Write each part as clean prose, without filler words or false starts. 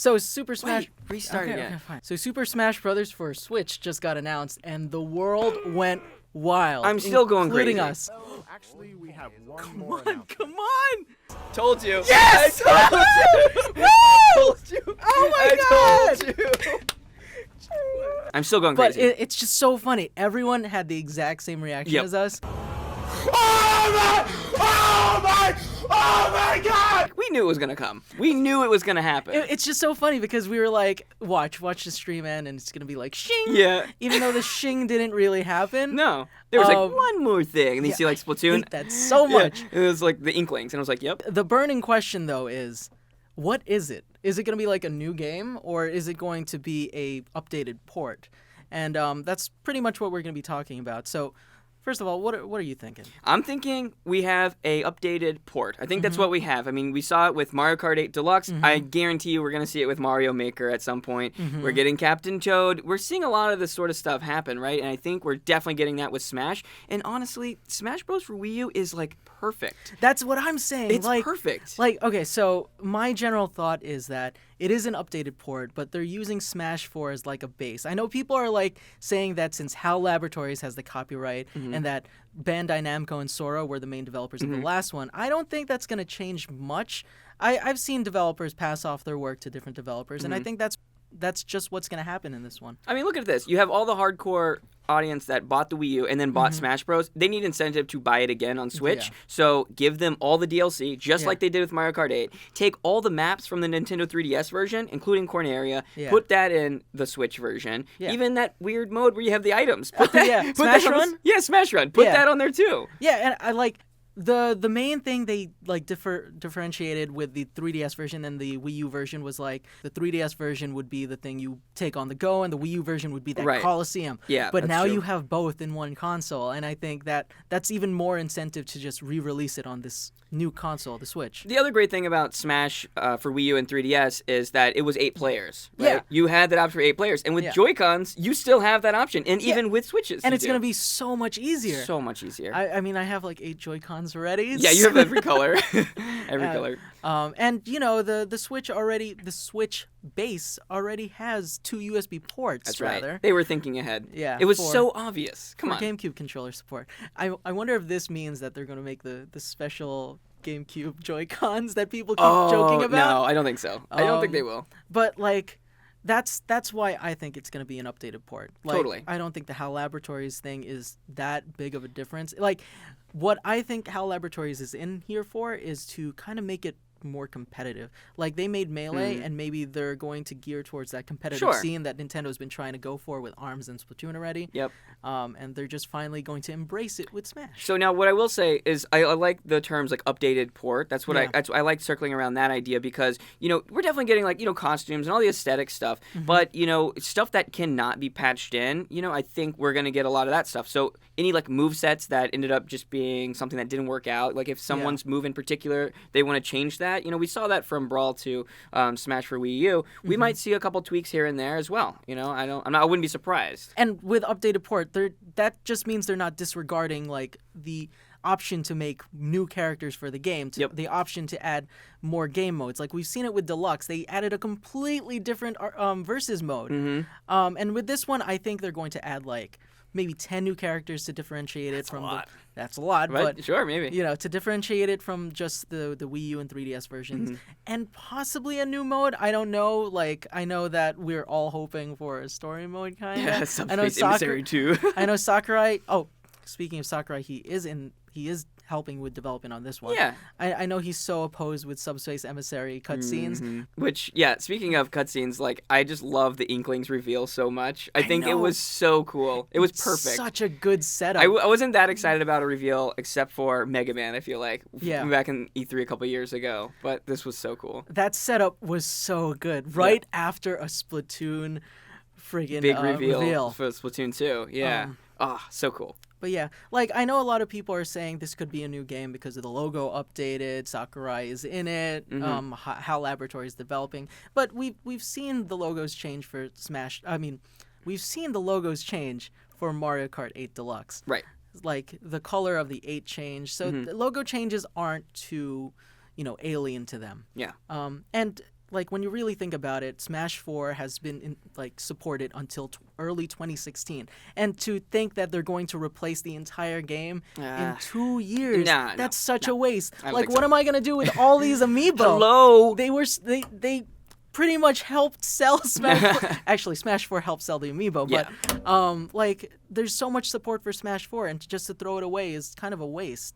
So Super Smash... Wait, restart again. Okay, fine. So Super Smash Brothers for Switch just got announced, and the world went wild. I'm still going crazy. Including us. Actually, we have one more announcement. Come on! Told you. Yes! I told you! I told you! Oh my I told you! I'm still going But crazy. it's just so funny. Everyone had the exact same reaction as us. Oh my God! We knew it was gonna come. We knew it was gonna happen. It's just so funny because we were like, watch the stream end, and it's gonna be like shing. Yeah. Even though the shing didn't really happen. No. There was like one more thing, and then you see like I Splatoon. hate that so much. Yeah, it was like the Inklings, and I was like, yep. The burning question though is, what is it? Is it gonna be like a new game, or is it going to be a updated port? And that's pretty much what we're gonna be talking about. So, first of all, what are you thinking? I'm thinking we have a updated port. I think that's what we have. I mean, we saw it with Mario Kart 8 Deluxe. I guarantee you we're going to see it with Mario Maker at some point. We're getting Captain Toad. We're seeing a lot of this sort of stuff happen, right? And I think we're definitely getting that with Smash. And honestly, Smash Bros. For Wii U is, like, perfect. That's what I'm saying. It's like, perfect. Like, okay, so my general thought is that it is an updated port, but they're using Smash 4 as like a base. I know people are like saying that since HAL Laboratories has the copyright and that Bandai Namco and Sora were the main developers of the last one, I don't think that's going to change much. I've seen developers pass off their work to different developers, and I think that's just what's going to happen in this one. I mean, look at this. You have all the hardcore audience that bought the Wii U and then bought Smash Bros. They need incentive to buy it again on Switch. Yeah. So give them all the DLC, just like they did with Mario Kart 8. Take all the maps from the Nintendo 3DS version, including Corneria, put that in the Switch version. Yeah. Even that weird mode where you have the items. Put that, put Smash that Run? Yeah, Smash Run. Put Yeah. that on there too. Yeah, and I like the main thing they like differentiated with the 3DS version and the Wii U version was like the 3DS version would be the thing you take on the go, and the Wii U version would be that Coliseum. Yeah, but that's now true. you have both in one console, and I think that's even more incentive to just re-release it on this new console, the Switch. The other great thing about Smash for Wii U and 3DS is that it was 8 players. Right? Yeah. You had that option for 8 players. And with Joy-Cons, you still have that option. And even with Switches. And you it's do. going to be so much easier. So much easier. I mean, I have like 8 Joy-Cons already. Yeah, you have every color. Every color. And you know the Switch base already has 2 USB ports. That's rather. right. They were thinking ahead. Yeah, it was for- so obvious. Come for on. GameCube controller support. I wonder if this means that they're going to make the special GameCube Joy-Cons that people keep joking about. No, I don't think so. I don't think they will. But like that's why I think it's going to be an updated port. Like, Totally. I don't think the HAL Laboratories thing is that big of a difference. Like what I think HAL Laboratories is in here for is to kind of make it more competitive. Like they made Melee, and maybe they're going to gear towards that competitive scene that Nintendo's been trying to go for with ARMS and Splatoon already. Yep. And they're just finally going to embrace it with Smash. So now what I will say is I like the terms like updated port. That's what I like circling around that idea because, you know, we're definitely getting like, you know, costumes and all the aesthetic stuff, but, you know, stuff that cannot be patched in, you know, I think we're going to get a lot of that stuff. So any like movesets that ended up just being something that didn't work out, like if someone's move in particular, they want to change that, you know, we saw that from Brawl to Smash for Wii U. We might see a couple tweaks here and there as well. You know, I wouldn't be surprised. And with updated port, that just means they're not disregarding like the option to make new characters for the game, the option to add more game modes. Like we've seen it with Deluxe, they added a completely different versus mode. And with this one, I think they're going to add like maybe 10 new characters to differentiate it from that's a lot, right? But sure, maybe. You know, to differentiate it from just the Wii U and 3DS versions, and possibly a new mode. I don't know. Like, I know that we're all hoping for a story mode, kind of. Yeah, Subspace Emissary 2. I know Sakurai. Oh, speaking of Sakurai, he is helping with development on this one. Yeah. I know he's so opposed with Subspace Emissary cutscenes. Which, yeah, speaking of cutscenes, like, I just love the Inklings reveal so much. I think it was so cool. It was perfect. Such a good setup. I wasn't that excited about a reveal except for Mega Man, I feel like. Yeah. Back in E3 a couple years ago. But this was so cool. That setup was so good. Right after a Splatoon friggin' big reveal for Splatoon 2. Yeah. So cool. But yeah, like I know a lot of people are saying this could be a new game because of the logo updated. Sakurai is in it. HAL Laboratories developing, but we've seen the logos change for Smash. I mean, we've seen the logos change for Mario Kart 8 Deluxe. Right. Like the color of the 8 changed, so the logo changes aren't too, you know, alien to them. Yeah. And like when you really think about it, Smash 4 has been supported until early 2016, and to think that they're going to replace the entire game in 2 years, that's such a waste. Like, what am I gonna do with all these amiibo? Hello. They pretty much helped sell Smash 4. Actually, Smash 4 helped sell the amiibo, but like there's so much support for Smash 4, and just to throw it away is kind of a waste.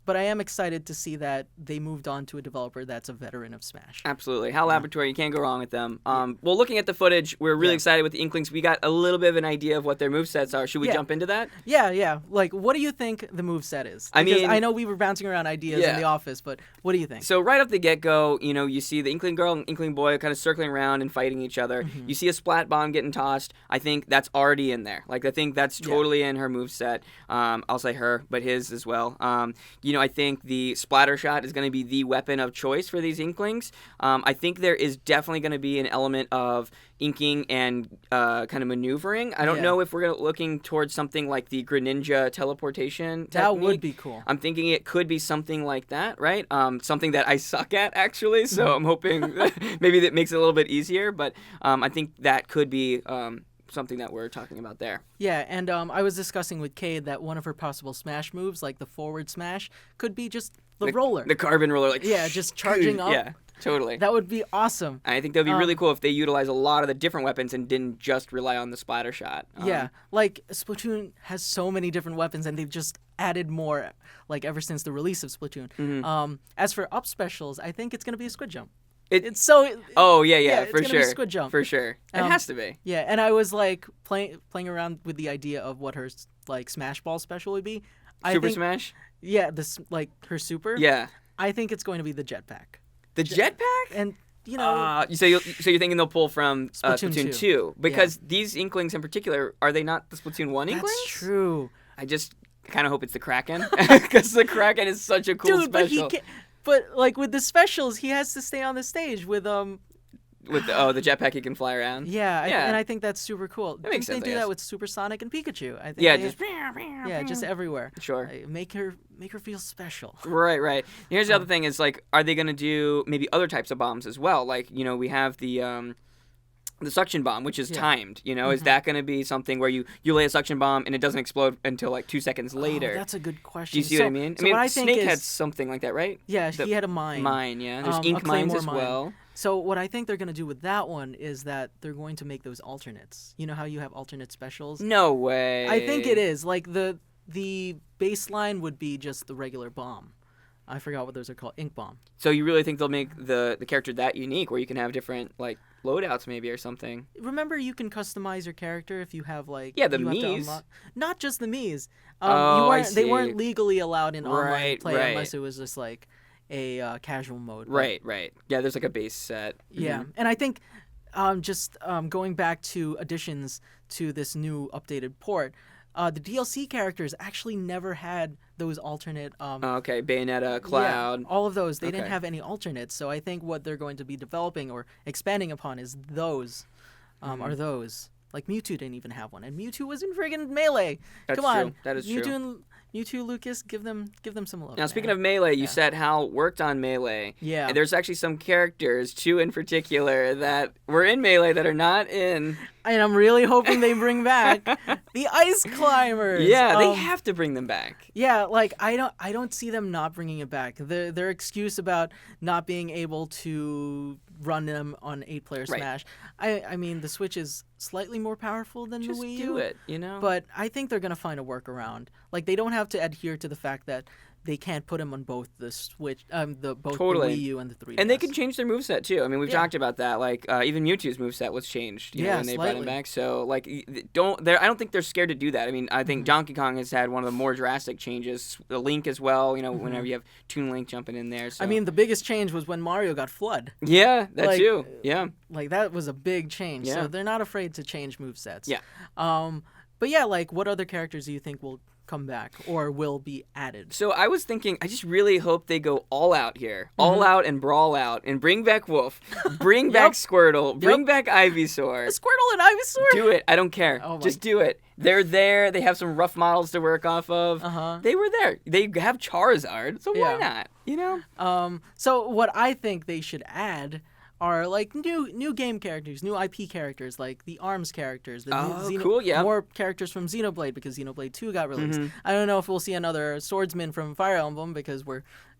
But I am excited to see that they moved on to a developer that's a veteran of Smash. Absolutely. HAL Laboratory, you can't go wrong with them. Well, looking at the footage, we're really excited with the Inklings. We got a little bit of an idea of what their movesets are. Should we jump into that? Yeah. Like, what do you think the moveset is? Because I know we were bouncing around ideas in the office, but what do you think? So right off the get-go, you see the Inkling girl and Inkling boy kind of circling around and fighting each other. You see a splat bomb getting tossed. I think that's already in there. Like, I think that's totally in her moveset. I'll say her, but his as well. I think the splatter shot is going to be the weapon of choice for these Inklings. I think there is definitely going to be an element of inking and kind of maneuvering. I don't know if we're looking towards something like the Greninja teleportation technique. That would be cool. I'm thinking it could be something like that, right? Something that I suck at, actually, so I'm hoping maybe that makes it a little bit easier, but I think that could be something that we're talking about there. Yeah, and I was discussing with Cade that one of her possible smash moves, like the forward smash, could be just the roller. The carbon roller, like just charging up. Yeah, totally. That would be awesome. I think that would be really cool if they utilize a lot of the different weapons and didn't just rely on the splatter shot. Like Splatoon has so many different weapons, and they've just added more, like ever since the release of Splatoon. As for up specials, I think it's going to be a squid jump. It's so. Oh yeah, it's for gonna sure. Be squid jump. For sure, it has to be. Yeah, and I was like playing around with the idea of what her like Smash Ball special would be. Super Smash. Yeah, this like her super. Yeah. I think it's going to be the jetpack. The jetpack? And so you're thinking they'll pull from Splatoon 2 because these Inklings in particular, are they not the Splatoon 1 Inklings? That's true. I just kind of hope it's the Kraken because the Kraken is such a cool special. But like with the specials, he has to stay on the stage with the jetpack he can fly around. And I think that's super cool. That makes sense. They do that with Supersonic and Pikachu. I think. Just everywhere. Sure. Make her feel special. Right. Here's the other thing: is like, are they gonna do maybe other types of bombs as well? Like, we have the suction bomb, which is timed. Is that going to be something where you lay a suction bomb and it doesn't explode until like 2 seconds later? Oh, that's a good question. Do you see what I mean? So what I think Snake had something like that, right? Yeah, he had a mine. Mine, yeah. There's ink mines as well. So what I think they're going to do with that one is that they're going to make those alternates. You know how you have alternate specials? No way. I think it is. Like the baseline would be just the regular bomb. I forgot what those are called. Ink bomb. So you really think they'll make the character that unique where you can have different like loadouts maybe or something? Remember, you can customize your character if you have like the Miis. Not just the Miis. They weren't legally allowed in online play unless it was just like a casual mode. Right. Yeah, there's like a base set. Yeah, and I think going back to additions to this new updated port, the DLC characters actually never had those alternate. Bayonetta, Cloud. Yeah, all of those. They didn't have any alternates. So I think what they're going to be developing or expanding upon is those. Are those. Like Mewtwo didn't even have one, and Mewtwo was in friggin' Melee. Come on, true. That is true. Mewtwo, Lucas, give them some love. Now, speaking of Melee, you said HAL worked on Melee. Yeah. And there's actually some characters, 2 in particular, that were in Melee that are not in. And I'm really hoping they bring back the Ice Climbers. Yeah, they have to bring them back. Yeah, like I don't see them not bringing it back. Their excuse about not being able to run them on 8-player Smash. I mean, the Switch is slightly more powerful than the Wii U. Just do it, But I think they're gonna find a workaround. Like they don't have to adhere to the fact that they can't put them on both the Switch, the Wii U and the 3DS. And they can change their moveset too. I mean, we've talked about that. Like even Mewtwo's moveset was changed when they brought him back. So like, I don't think they're scared to do that. I mean, I think Donkey Kong has had one of the more drastic changes. The Link as well. Whenever you have Toon Link jumping in there. So. I mean, the biggest change was when Mario got Flood. Yeah, that too. Yeah. Like that was a big change. Yeah. So they're not afraid to change movesets. Yeah. But yeah, like what other characters do you think will come back or will be added? So I was thinking, I just really hope they go all out here. All out and brawl out and bring back Wolf, bring back Squirtle, bring back Ivysaur. Squirtle and Ivysaur? Do it. I don't care. Just do it. They're there. They have some rough models to work off of. They were there. They have Charizard, so why not? So what I think they should add are like new game characters, new IP characters, like the ARMS characters. The cool, yeah. More characters from Xenoblade because Xenoblade 2 got released. I don't know if we'll see another swordsman from Fire Emblem because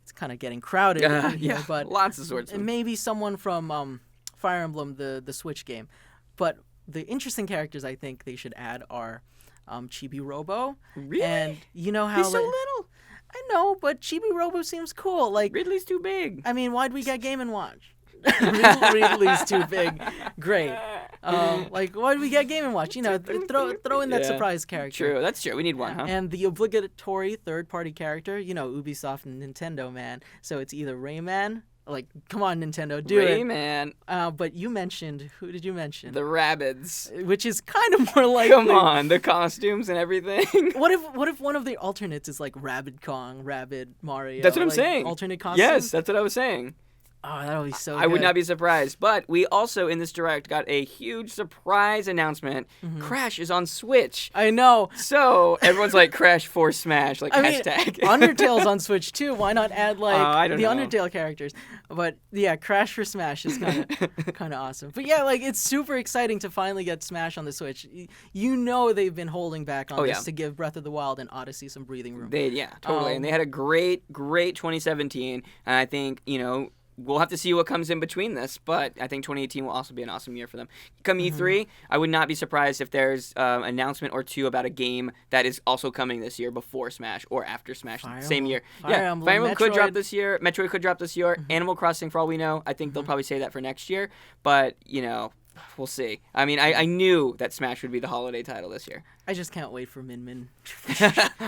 it's kind of getting crowded in here, but lots of swordsmen. And maybe someone from Fire Emblem, the Switch game. But the interesting characters I think they should add are Chibi Robo. Really? And you know how He's so little. I know, but Chibi Robo seems cool. Like Ridley's too big. I mean, why'd we get Game & Watch? Ridley's too big. Great. Like, why did we get Game & Watch? You know, throw in that surprise character. True, that's true. We need one, huh? And the obligatory third-party character, you know, Ubisoft and Nintendo, man. So it's either Rayman. Like, come on, Nintendo, do it. Rayman. But you mentioned, who did you mention? The Rabbids. Which is kind of more likely. Come on, the costumes and everything. What if one of the alternates is like Rabid Kong, Rabid Mario? That's what I'm like, saying. Alternate costumes? Yes, that's what I was saying. Oh, that would be so I would not be surprised. But we also, in this Direct, got a huge surprise announcement. Crash is on Switch. I know. So everyone's like, Crash for Smash, like hashtag. Undertale's on Switch too. Why not add like the Undertale characters? But yeah, Crash for Smash is kind of awesome. But yeah, like it's super exciting to finally get Smash on the Switch. You know they've been holding back on this to give Breath of the Wild and Odyssey some breathing room. Totally. And they had a great 2017. And I think, we'll have to see what comes in between this, but I think 2018 will also be an awesome year for them. Come E3, I would not be surprised if there's an announcement or two about a game that is also coming this year before Smash or after Smash, same year. Fire Emblem could drop this year. Metroid could drop this year. Animal Crossing, for all we know, I think they'll probably say that for next year, but, we'll see. I mean, I knew that Smash would be the holiday title this year. I just can't wait for Min Min.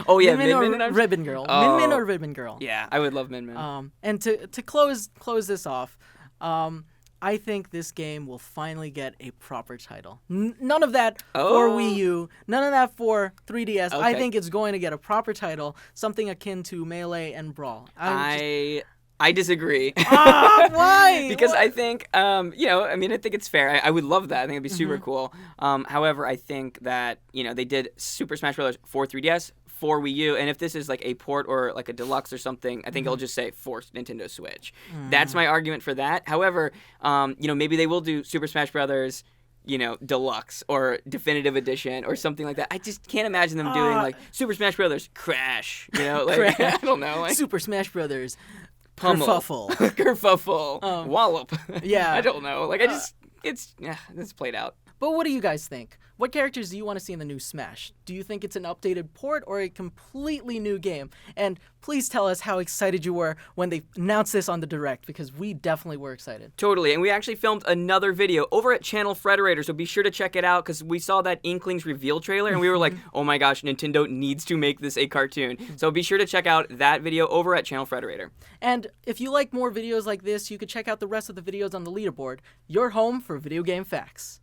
Oh yeah, Min Min or Ribbon Girl. Oh. Min Min or Ribbon Girl. Yeah, I would love Min Min. And to close this off, I think this game will finally get a proper title. None of that for Wii U. None of that for 3DS. Okay. I think it's going to get a proper title, something akin to Melee and Brawl. I disagree. Why? Because I think, I think it's fair. I would love that. I think it'd be super cool. However, I think that, they did Super Smash Bros. For 3DS, for Wii U, and if this is like a port or like a deluxe or something, I think it'll just say for Nintendo Switch. That's my argument for that. However, maybe they will do Super Smash Brothers, deluxe or definitive edition or something like that. I just can't imagine them doing like Super Smash Brothers Crash, Crash. I don't know. Like, Super Smash Brothers Pummel. Kerfuffle. Wallop. Yeah. I don't know. Like, it's played out. But what do you guys think? What characters do you want to see in the new Smash? Do you think it's an updated port or a completely new game? And please tell us how excited you were when they announced this on the Direct, because we definitely were excited. Totally, and we actually filmed another video over at channel Frederator, so be sure to check it out, because we saw that Inkling's reveal trailer, and we were like, oh my gosh, Nintendo needs to make this a cartoon. So be sure to check out that video over at channel Frederator. And if you like more videos like this, you could check out the rest of the videos on the Leaderboard, your home for video game facts.